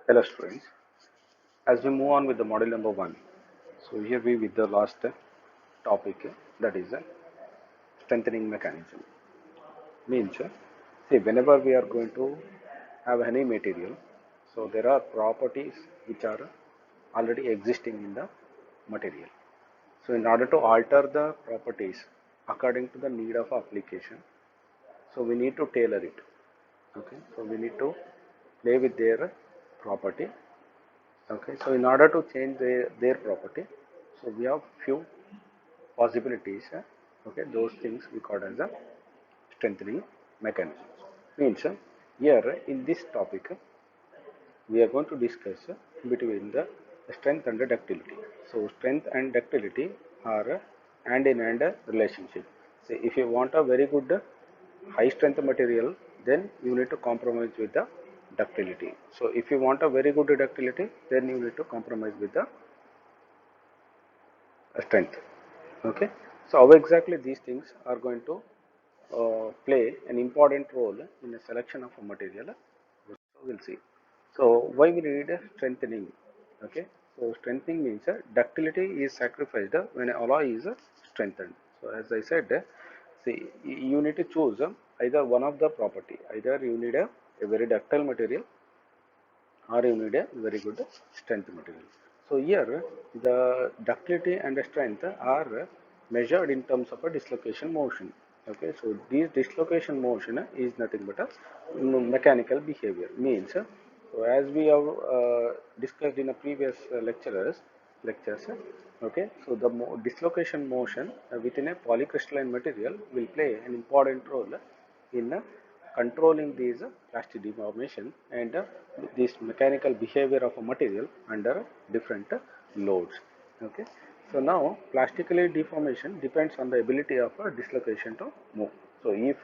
Hello students, as we move on with the model number 1, so here we with the last topic that is strengthening mechanism. Means, see whenever we are going to have any material, so there are properties which are already existing in the material. So in order to alter the properties according to the need of application, so we need to tailor it. Okay, so we need to play with their property. Okay, so in order to change their property, so we have few possibilities. Okay, those things we call as a strengthening mechanisms. Means here in this topic we are going to discuss between the strength and the ductility. So strength and ductility are hand in hand relationship. So if you want a very good high strength material, then you need to compromise with the ductility. So if you want a very good ductility, then you need to compromise with the strength. Okay, so how exactly these things are going to play an important role in the selection of a material, so we'll see. So why we need a strengthening? Okay, so strengthening means ductility is sacrificed when an alloy is strengthened. So as I said, see, you need to choose either one of the property. Either you need a very ductile material, or you need a very good strength material. So here the ductility and the strength are measured in terms of a dislocation motion. Okay, so this dislocation motion is nothing but a mechanical behavior. Means, so as we have discussed in a previous lectures, okay, so the dislocation motion within a polycrystalline material will play an important role in controlling these plastic deformation and this mechanical behavior of a material under different loads. Okay, so now plastically deformation depends on the ability of a dislocation to move. So if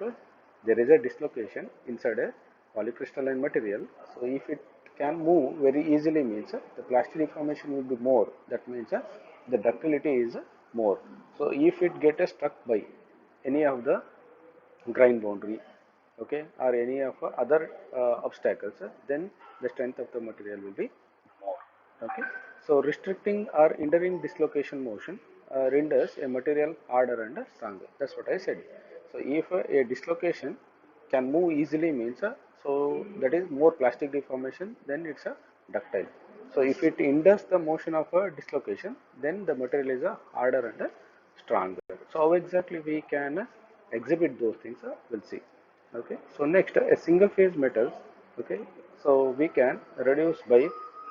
there is a dislocation inside a polycrystalline material, so if it can move very easily, means the plastic deformation will be more. That means the ductility is more. So if it gets struck by any of the grind boundary, okay, or any of other obstacles, then the strength of the material will be more. Okay, so restricting or hindering dislocation motion renders a material harder and stronger. That's what I said. So if a dislocation can move easily, means so that is more plastic deformation, then it's a ductile. So if it hinders the motion of a dislocation, then the material is a harder and stronger. So how exactly we can exhibit those things, we'll see. Okay, so next a single phase metals. Okay, so we can reduce by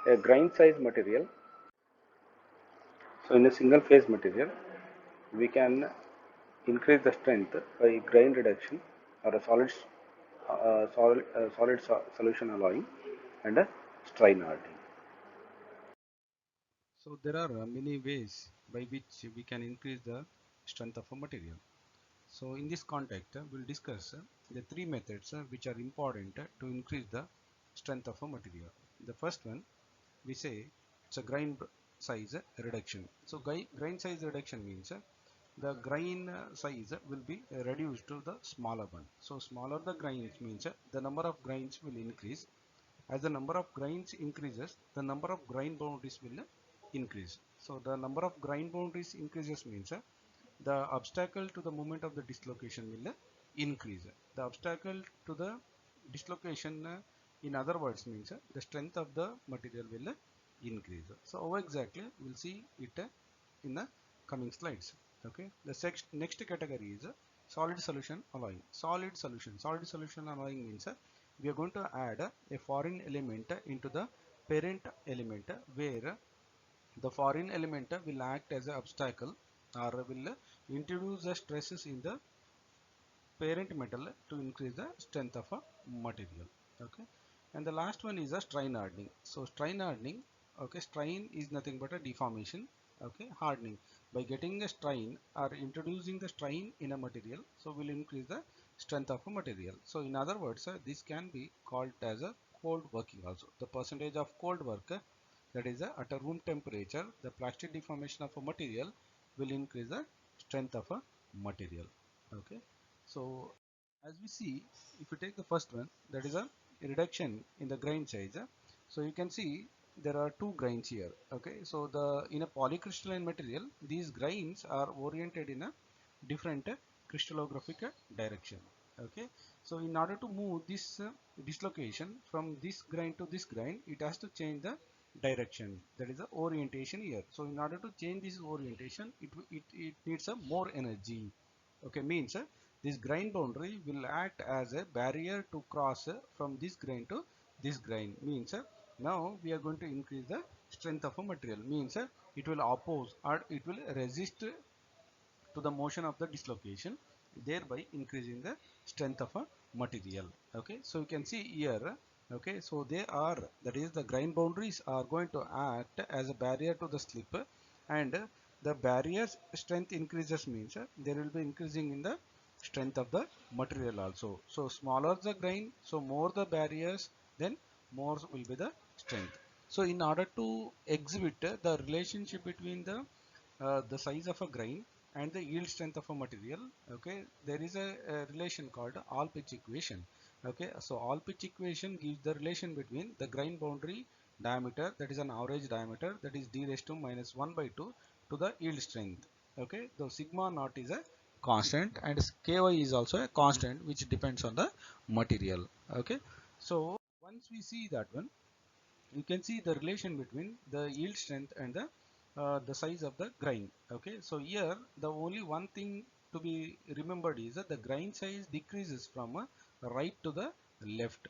a grain size material. So in a single phase material we can increase the strength by grain reduction or a solid solution alloying and a strain hardening. So there are many ways by which we can increase the strength of a material. So in this context, we'll discuss the three methods which are important to increase the strength of a material. The first one, we say it's a grain size reduction. So grain size reduction means the grain size will be reduced to the smaller one. So smaller the grains means the number of grains will increase. As the number of grains increases, the number of grain boundaries will increase. So the number of grain boundaries increases means the obstacle to the movement of the dislocation will increase. The obstacle to the dislocation, in other words, means the strength of the material will increase. So how exactly we'll see it in the coming slides. Okay, the next category is solid solution alloying. Solid solution alloying means we are going to add a foreign element into the parent element, where the foreign element will act as an obstacle or will introduce the stresses in the parent metal to increase the strength of a material. Okay, and the last one is a strain hardening. So strain hardening, okay, strain is nothing but a deformation. Okay, hardening, by getting a strain or introducing the strain in a material, so will increase the strength of a material. So in other words, this can be called as a cold working also. The percentage of cold work, that is at a room temperature, the plastic deformation of a material will increase the strength of a material. Okay, so as we see, if you take the first one, that is a reduction in the grain size. So you can see there are two grains here. Okay, so the in a polycrystalline material, these grains are oriented in a different crystallographic direction. Okay, so in order to move this dislocation from this grain to this grain, it has to change the direction, that is the orientation here. So in order to change this orientation, it needs a more energy. Okay, means this grain boundary will act as a barrier to cross from this grain to this grain. Means now we are going to increase the strength of a material. Means it will oppose or it will resist to the motion of the dislocation, thereby increasing the strength of a material. Okay, so you can see here. Okay, so they are, that is the grain boundaries are going to act as a barrier to the slip, and the barrier's strength increases means there will be increasing in the strength of the material also. So smaller the grain, so more the barriers, then more will be the strength. So in order to exhibit the relationship between the size of a grain and the yield strength of a material, okay, there is a relation called All-Pitch equation. Okay, so All-Pitch equation gives the relation between the grain boundary diameter, that is an average diameter, that is d raised to minus 1 by 2, to the yield strength. Okay, the sigma naught is a constant and ky is also a constant which depends on the material. Okay, so once we see that one, you can see the relation between the yield strength and the size of the grain. Okay, so here the only one thing to be remembered is that the grain size decreases from right to the left.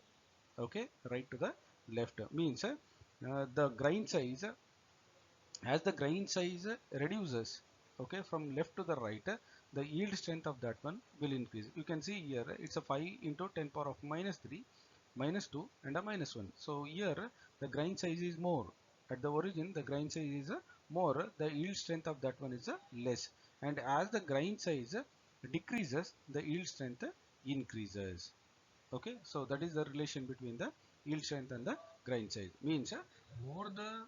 Okay, right to the left means the grain size, as the grain size reduces, okay, from left to the right, the yield strength of that one will increase. You can see here it's a 5 into 10 power of minus 3, minus 2 and a minus 1. So here the grain size is more. At the origin the grain size is more, the yield strength of that one is less, and as the grain size decreases, the yield strength increases. Okay, so that is the relation between the yield strength and the grain size. Means more the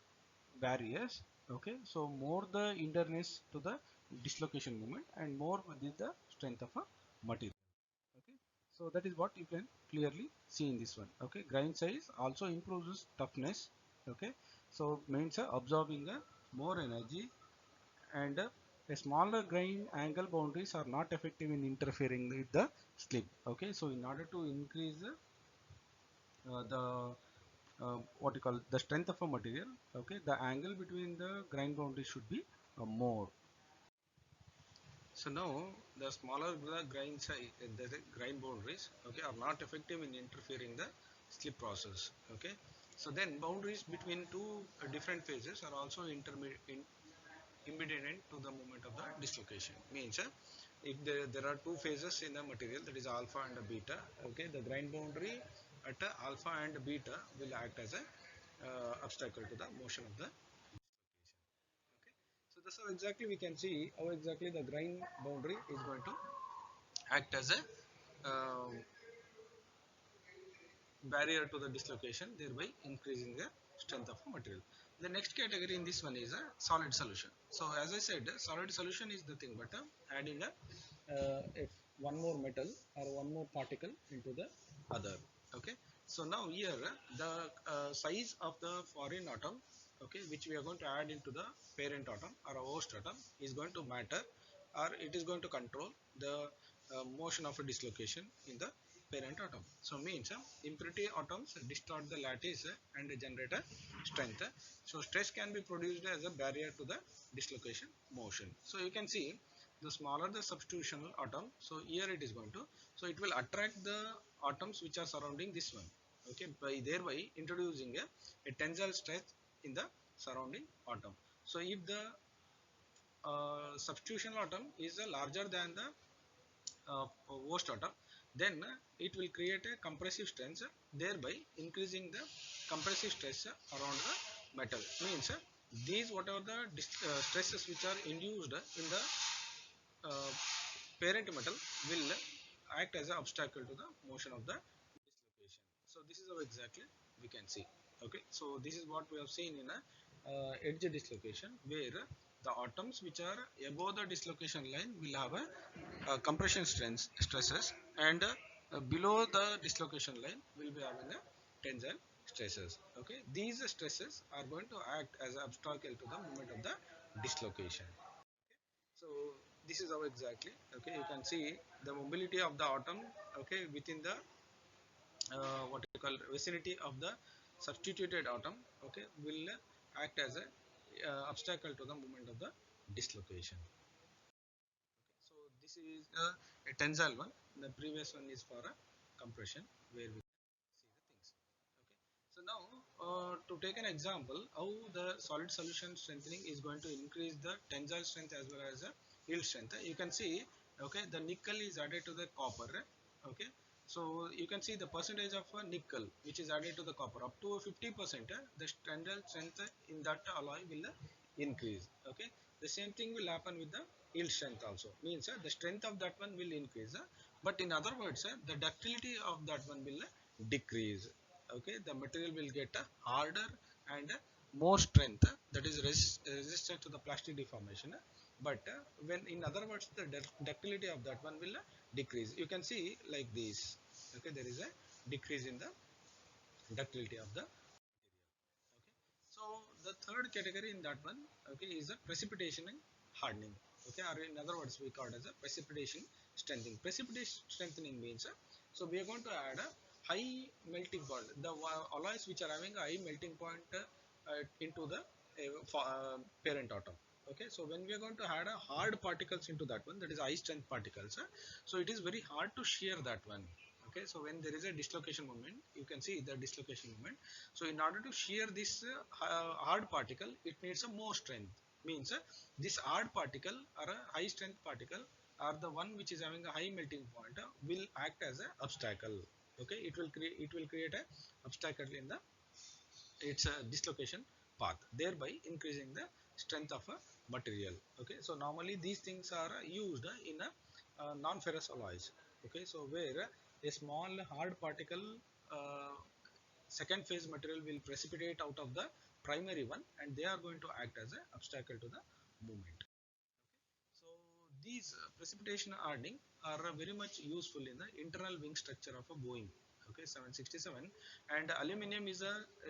barriers, okay, so more the inderness to the dislocation moment and more is the strength of a material. Okay, so that is what you can clearly see in this one. Okay, grain size also improves toughness. Okay, so means absorbing more energy, and a smaller grain angle boundaries are not effective in interfering with the slip. Okay, so in order to increase the what you call the strength of a material, okay, the angle between the grain boundaries should be more. So now the smaller the grain size, the grain boundaries, okay, are not effective in interfering the slip process. Okay, so then boundaries between two different phases are also immediate to the moment of the dislocation. Means if there are two phases in the material, that is alpha and beta, okay, the grain boundary at alpha and beta will act as a obstacle to the motion of the. Okay, so this is how exactly we can see how exactly the grain boundary is going to act as a barrier to the dislocation, thereby increasing the strength of the material. The next category in this one is a solid solution. So as I said, solid solution is the thing, but adding if one more metal or one more particle into the other. Okay, so now here the size of the foreign atom, okay, which we are going to add into the parent atom or a host atom, is going to matter, or it is going to control the motion of a dislocation in the parent atom. So means impurity atoms distort the lattice and generate a strength. So stress can be produced as a barrier to the dislocation motion. So you can see the smaller the substitutional atom, so here it is going to, so it will attract the atoms which are surrounding this one. Okay, by thereby introducing a tensile stress in the surrounding atom. So if the substitutional atom is larger than the host atom, then it will create a compressive stress, thereby increasing the compressive stress around the metal. Means these whatever the stresses which are induced in the uh, parent metal will act as an obstacle to the motion of the dislocation. So this is how exactly we can see. Okay, so this is what we have seen in a edge dislocation, where the atoms which are above the dislocation line will have a compression strength stresses, and below the dislocation line will be having a tensile stresses. Okay, these stresses are going to act as an obstacle to the movement of the dislocation. So this is how exactly, okay, you can see the mobility of the atom, okay, within the what you call vicinity of the substituted atom, okay, will act as a obstacle to the movement of the dislocation. So this is a tensile one. The previous one is for a compression, where we see the things. Okay. So now to take an example, how the solid solution strengthening is going to increase the tensile strength as well as the yield strength. You can see, okay, the nickel is added to the copper. Okay. So you can see the percentage of nickel which is added to the copper up to 50%. The tensile strength in that alloy will increase. Okay. The same thing will happen with the yield strength also. Means the strength of that one will increase, but in other words, the ductility of that one will decrease. Okay, the material will get harder and more strength, that is resistant to the plastic deformation, but when in other words the ductility of that one will decrease. You can see like this. Okay, there is a decrease in the ductility of the material. Okay, so the third category in that one, okay, is a precipitation and hardening. Okay, or in other words we call it as a precipitation strengthening. Precipitation strengthening means so we are going to add a high melting point, the alloys which are having a high melting point into the parent atom. Okay, so when we are going to add a hard particles into that one, that is high strength particles, so it is very hard to shear that one. Okay, so when there is a dislocation moment, you can see the dislocation moment. So in order to shear this hard particle, it needs a more strength. Means this hard particle or a high strength particle or the one which is having a high melting point will act as a obstacle. Okay, it will create a obstacle in the its dislocation path, thereby increasing the strength of a material. Okay, so normally these things are used in a non-ferrous alloys. Okay, so where a small hard particle uh, second phase material will precipitate out of the primary one, and they are going to act as an obstacle to the movement. So these precipitation hardening are very much useful in the internal wing structure of a Boeing. Okay, 767, and aluminum is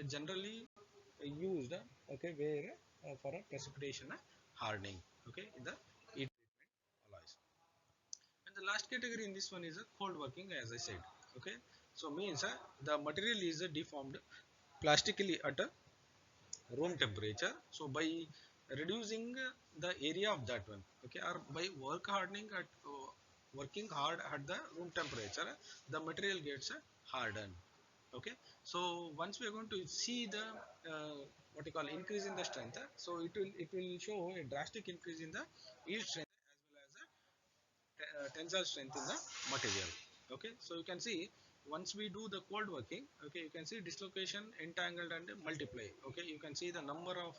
generally used. Okay, where for a precipitation hardening. Okay, in the heat treatment alloys. And the last category in this one is a cold working, as I said. Okay, so means the material is deformed plastically at a room temperature. So by reducing the area of that one, okay, or by working hard at the room temperature, the material gets hardened. Okay, so once we are going to see the what you call increase in the strength, so it will show a drastic increase in the yield strength as well as a tensile strength in the material. Okay, so you can see once we do the cold working, okay, you can see dislocation, entangled and multiply. Okay, you can see the number of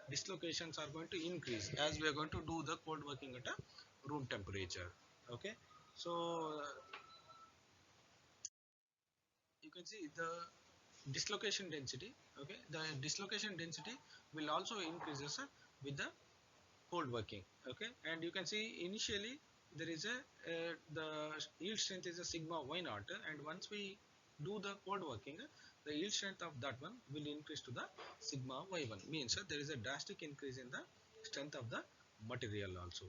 dislocations are going to increase as we are going to do the cold working at a room temperature. Okay, so you can see the dislocation density. Okay, the dislocation density will also increases with the cold working. Okay, and you can see initially there is a the yield strength is a sigma y naught, and once we do the cold working, the yield strength of that one will increase to the sigma y1. Means there is a drastic increase in the strength of the material also.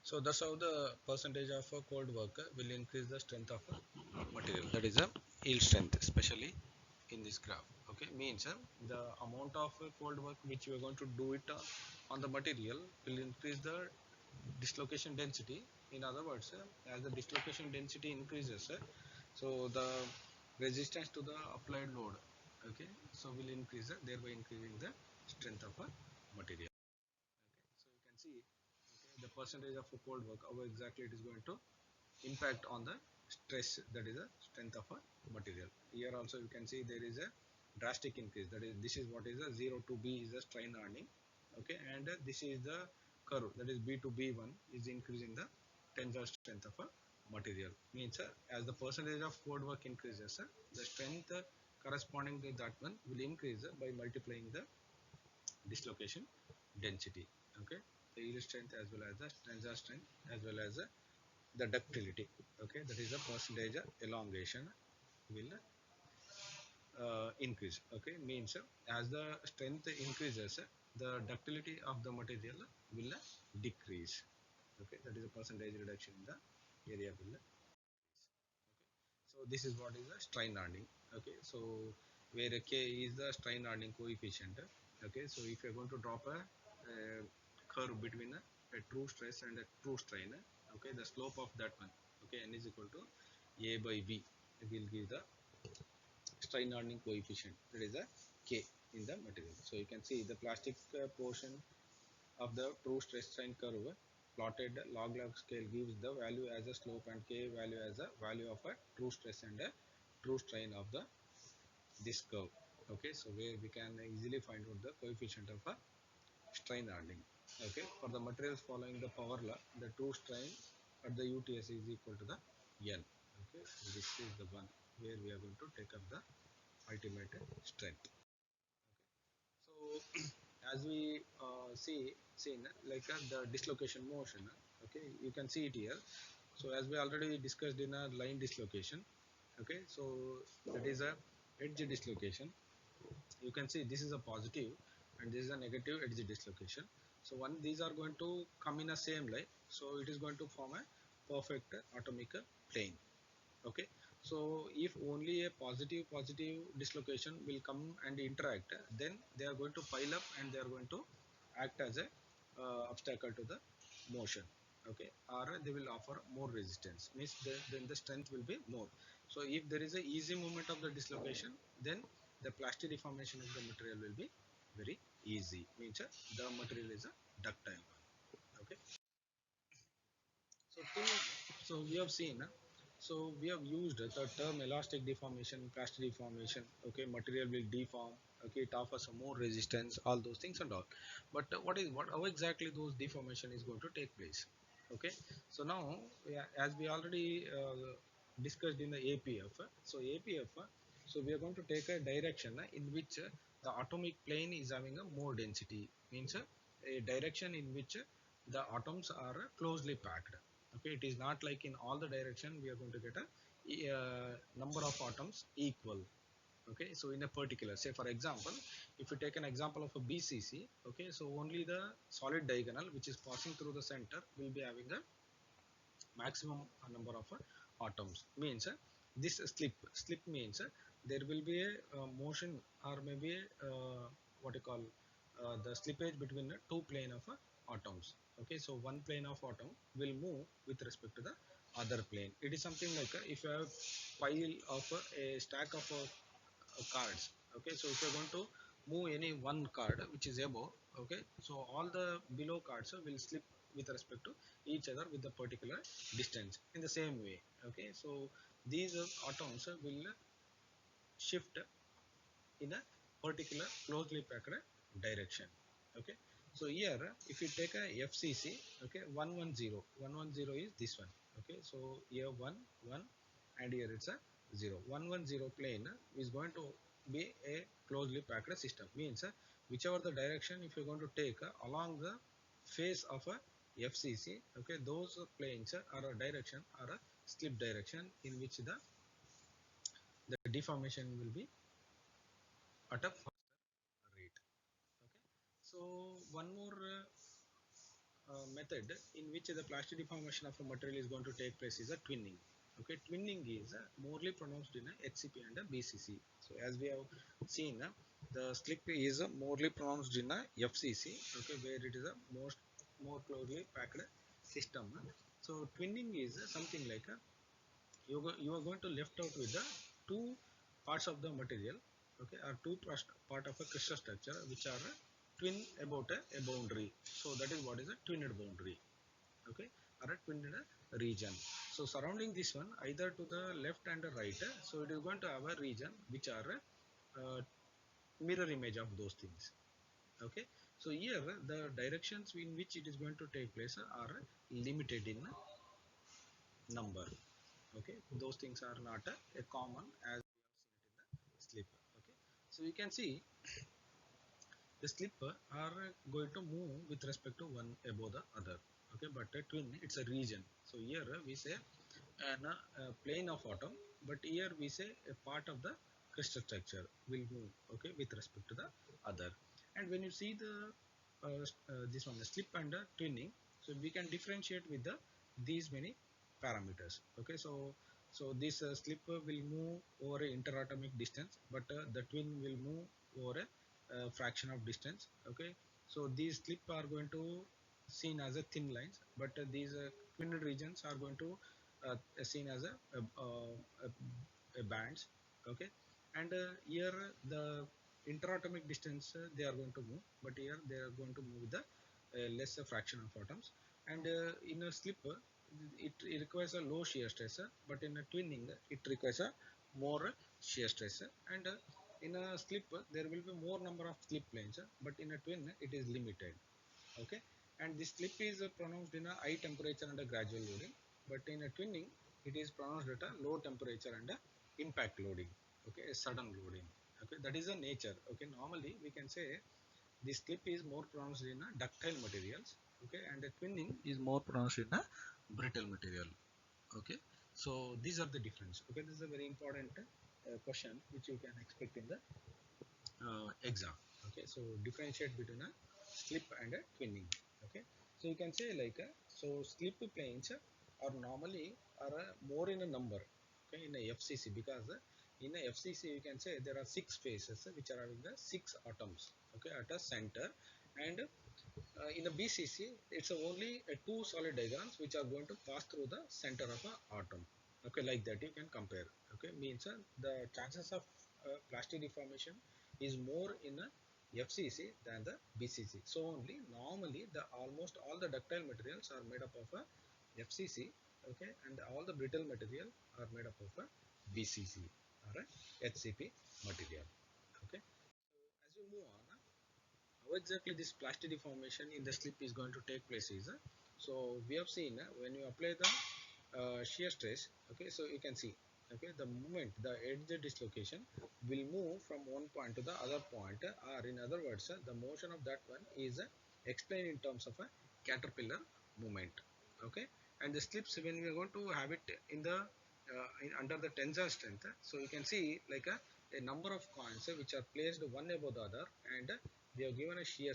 So that's how the percentage of cold work will increase the strength of material, that is a yield strength, especially in this graph. Okay, means the amount of cold work which you are going to do it on the material will increase the dislocation density. In other words, as the dislocation density increases, so the resistance to the applied load, okay, so will increase, thereby increasing the strength of a material. Okay, so you can see, okay, the percentage of a cold work, how exactly it is going to impact on the stress, that is the strength of a material. Here also you can see there is a drastic increase. That is, this is what is a 0 to B is a strain hardening. Okay, and this is the curve, that is B to B1 is increasing the tensile strength of a material. Means as the percentage of code work increases, the strength corresponding to that one will increase by multiplying the dislocation density. Okay, the yield strength as well as the tensile strength as well as the ductility. Okay, that is the percentage elongation will increase. Okay, means as the strength increases, the ductility of the material will decrease. Okay, that is a percentage reduction in the area will. So this is what is the strain hardening. Okay, so where K is the strain hardening coefficient. Okay, so if you are going to drop a curve between a true stress and a true strain, okay, the slope of that one, okay, n is equal to A by B, will give the strain hardening coefficient, that is a K in the material. So you can see the plastic portion of the true stress strain curve plotted log scale gives the value as a slope and K value as a value of a true stress and a true strain of the this curve. Okay, so where we can easily find out the coefficient of a strain hardening. Okay, for the materials following the power law, the true strain at the UTS is equal to the N. Okay, so this is the one where we are going to take up the ultimate strength. So as we seen like the dislocation motion, okay, you can see it here. So as we already discussed in a line dislocation, okay, so that is a edge dislocation. You can see this is a positive and this is a negative edge dislocation. So one, these are going to come in a same line, so it is going to form a perfect atomic plane. Okay, so if only a positive dislocation will come and interact, then they are going to pile up and they are going to act as a obstacle to the motion. Okay, or they will offer more resistance, means then the strength will be more. So if there is a easy movement of the dislocation, then the plastic deformation of the material will be very easy, means the material is a ductile one. Okay, so we have seen, so we have used the term elastic deformation, plastic deformation. Okay, material will deform. Okay, it offers some more resistance, all those things and all. But how exactly those deformation is going to take place? Okay, so now, yeah, as we already discussed in the APF, so APF, so we are going to take a direction in which the atomic plane is having a more density, means a direction in which the atoms are closely packed. Okay, it is not like in all the direction we are going to get a number of atoms equal. Okay, so in a particular, say for example, if you take an example of a BCC, okay, so only the solid diagonal which is passing through the center will be having a maximum number of atoms. Means this slip means there will be a motion, or maybe what you call the slippage between the two plane of atoms. Okay, so one plane of atom will move with respect to the other plane. It is something like if you have pile of a stack of cards. Okay, so if you're going to move any one card which is above, okay, so all the below cards will slip with respect to each other with the particular distance in the same way. Okay, so these atoms will shift in a particular closely packed direction. Okay, so here if you take a FCC, okay, 110 is this one. Okay, so here 1 1 and here it's a 0. 110 plane is going to be a closely packed system, means whichever the direction if you're going to take along the face of a FCC, okay, those planes are a direction, or a slip direction in which the deformation will be at a faster rate. Okay, so one more method in which the plastic deformation of a material is going to take place is a twinning. Okay, twinning is morely pronounced in a HCP and a BCC. So as we have seen, the slip is morely pronounced in a FCC. Okay, where it is a more closely packed system. So twinning is something like you are going to left out with the two parts of the material. Okay, or two part of a crystal structure which are twin about a boundary. So that is what is a twinned boundary. Okay, or a twinned region. So surrounding this one, either to the left and the right, so it is going to have a region which are mirror image of those things. Okay, so here the directions in which it is going to take place are limited in number. Okay, those things are not a common as we have seen it in the slip. Okay, so you can see the slip are going to move with respect to one above the other. Okay, but a twin it's a region. So here we say an plane of atom, but here we say a part of the crystal structure will move, okay, with respect to the other. And when you see the this one, the slip and the twinning, so we can differentiate with the these many parameters. Okay, so this slip will move over a interatomic distance, but the twin will move over a fraction of distance. Okay, so these slip are going to seen as a thin lines, but these twinned regions are going to seen as a bands. Okay, and here the interatomic distance they are going to move, but here they are going to move with the lesser fraction of atoms. And in a slip it requires a low shear stress, but in a twinning it requires a more shear stress. And in a slip there will be more number of slip planes, but in a twin it is limited. Okay, and this slip is pronounced in a high temperature under gradual loading, but in a twinning it is pronounced at a low temperature under impact loading. Okay, a sudden loading. Okay, that is the nature. Okay, normally we can say this slip is more pronounced in a ductile materials. Okay, and the twinning is more pronounced in a brittle material. Okay, so these are the difference. Okay, this is a very important question which you can expect in the exam. Okay, so differentiate between a slip and a twinning. Okay, so you can say like so slip planes are normally are more in a number. Okay, in a FCC, because in a FCC you can say there are 6 faces which are having the 6 atoms. Okay, at a center. And in a BCC it's only two solid diagrams which are going to pass through the center of a atom. Okay, like that you can compare. Okay, means the chances of plastic deformation is more in a FCC than the BCC. So only normally the almost all the ductile materials are made up of a FCC. Okay, and all the brittle material are made up of a BCC or a HCP material. Okay, as we move on, how exactly this plastic deformation in the slip is going to take place is so we have seen when you apply the shear stress. Okay, so you can see, okay, the moment the edge dislocation will move from one point to the other point, or in other words the motion of that one is explained in terms of a caterpillar movement. Okay, and the slips when we are going to have it in the under the tensile strength, so you can see like a number of coins which are placed one above the other, and they are given a shear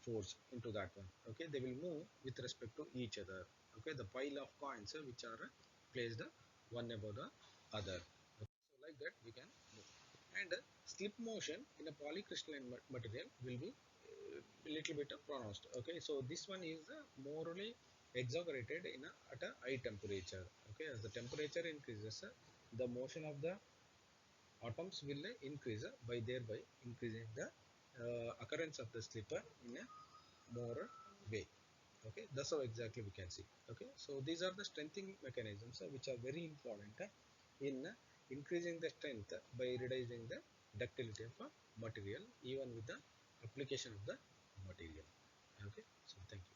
force into that one. Okay, they will move with respect to each other. Okay, the pile of coins which are placed one above the other. Okay, so like that we can move. And slip motion in a polycrystalline material will be a little bit pronounced. Okay, so this one is morely exaggerated in at a high temperature. Okay, as the temperature increases, the motion of the atoms will increase, by thereby increasing the occurrence of the slipper in a more way. Okay, that's how exactly we can see. Okay, so these are the strengthening mechanisms which are very important in increasing the strength by reducing the ductility of a material even with the application of the material. Okay, so thank you.